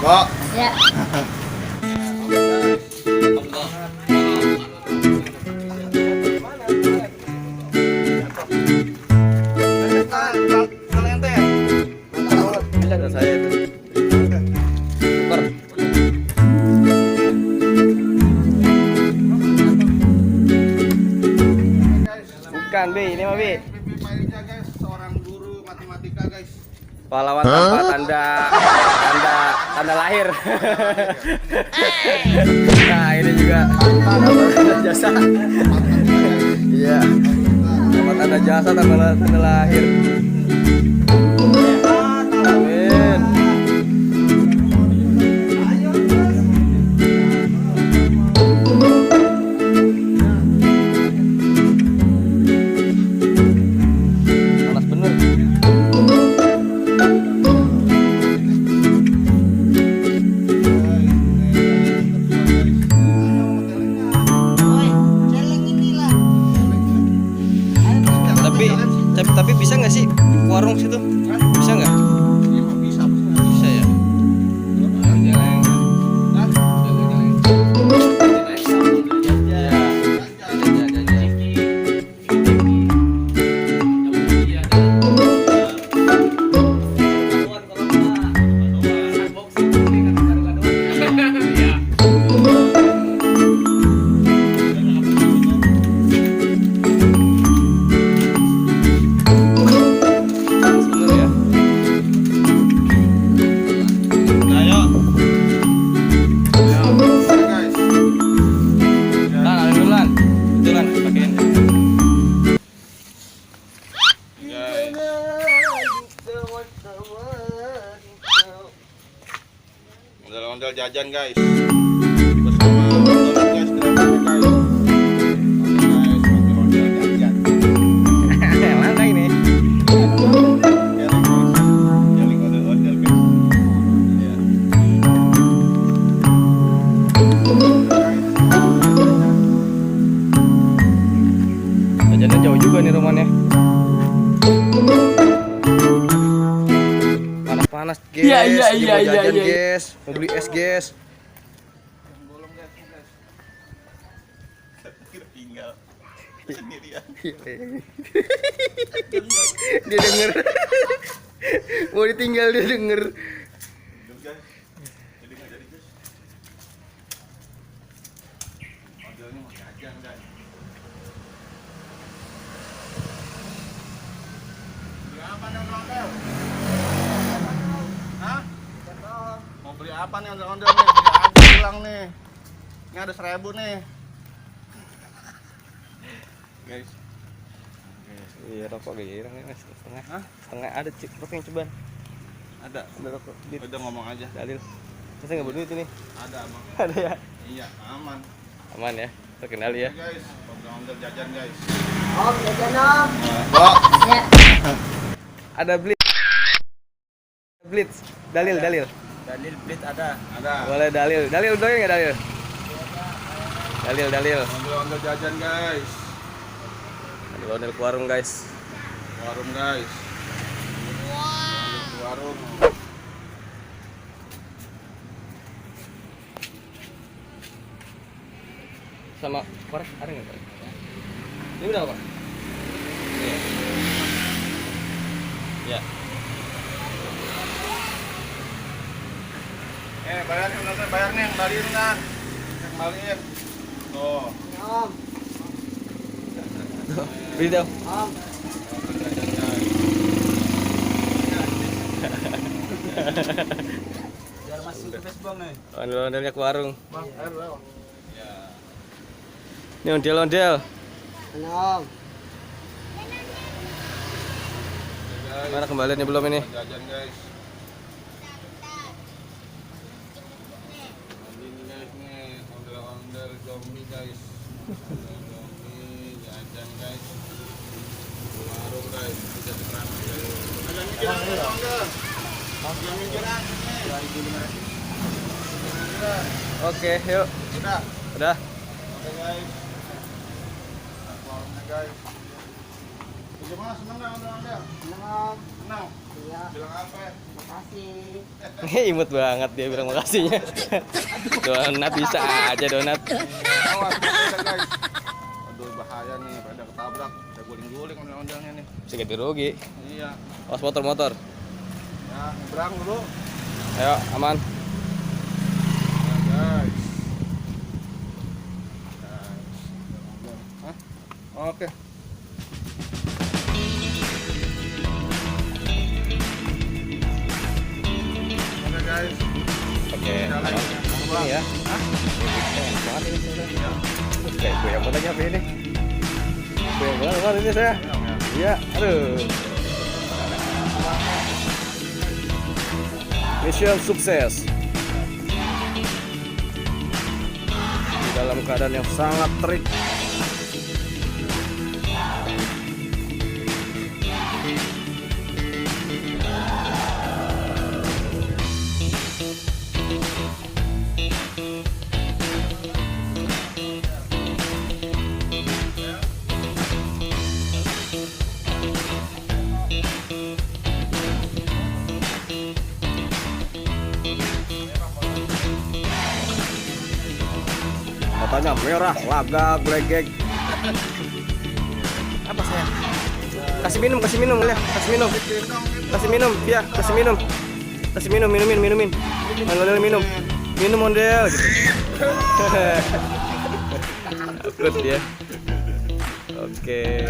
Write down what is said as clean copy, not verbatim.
Kok? Ya. Saya itu. Super. Bukan, Bi, ini mah Bi. Guys, seorang guru matematika, guys. Pahlawan tanpa tanda lahir. Nah, ini juga tanda jasa. Iya. Tanpa tanda jasa, tanda lahir. Amin. Panas bener. Tapi bisa nggak sih warung situ? Bisa nggak? Bisa. Bisa ya. Ondel-ondel jajan, guys. Bersama ondel guys, guys. Ondel jajan. Langka ini. Jaling ondel-ondel, guys. Ya. Jajannya jauh juga nih rumahnya. Panas, guys. Iya. Mau jajan, guys. Mau beli es, guys. Tinggal sendirian. Dia denger. Mau ditinggal dia denger. Jadi nggak jadi, guys. Modelnya mau jajan, guys. Beli apa nih ondel-ondel? Hah? Mau beli apa nih ondel-ondel nih? Beli aja bilang nih. Ini ada 1.000 nih. Guys. Iya, rokok girang ya, Mas. Setengah. Hah? Setengah ada rokok yang cobaan. Ada. Ada rokok. Udah ngomong aja. Dalil. Masa nggak berduit ini? Ada, Bang. Ada ya? Iya, aman. Aman ya? Terkenal ya? Oke, guys, ondel-ondel jajan, guys. Om, jajan om. Kok? Ya. Ada blitz. Blitz. Dalil. Dalil Blitz ada. Ada. Boleh dalil. Dalil doyan nggak dalil? Dalil. Ondel-ondel jajan, guys. Ondel ke warung, guys. Warung, guys. Wow. Warung. Sama korek ada nggak, Pak? Ini udah apa? Iya. Ya. Bayar nih, bayar nih, kembaliin kan. Kembaliin. Tuh. Om. Beli dong. Om. Jajan, guys. Biar masuk ke Facebook nih. Ondel-ondelnya ke warung. Bang, air berapa? Ya. Ini ondel-ondel. Om. Guys. Mana kembaliannya belum ini? Jajan, guys. Ini guys nih, ondel-ondel zombie, guys. Zombie jajan, guys. Warung, guys. Bisa diterangkan, guys. Ada mikiran ondel-ondel. Yang mikiran nih. 2.500. Oke, yuk. Udah. Udah. Oke, guys. Warungnya, guys. Gimana, seneng nggak ondel-ondel? Om. senang. Iya. Bilang apa? Makasih. Imut banget dia bilang makasihnya. Donat bisa aja donat. Awas, sepeda guys. Aduh bahaya nih, pada ketabrak. Saya guling-guling ondel-ondelnya nih. Bisa ganti rugi. Iya. Awas motor. Ya, nyebrang dulu. Ayo, aman. Ya guys. Hah? Oke. Oke guys. Oke. Jalan Ini ya. Banget ini saya. Kayak gue yang mau tanya apa ini? Gue yang banget ini saya. Iya, aduh. Mission sukses. Di dalam keadaan yang sangat terik. Matanya merah, lagak, glegek. Apa saya? Kasih minum ya, ya, kasih minum, minumin. Mondel minum mondel gitu. Takut dia. Oke.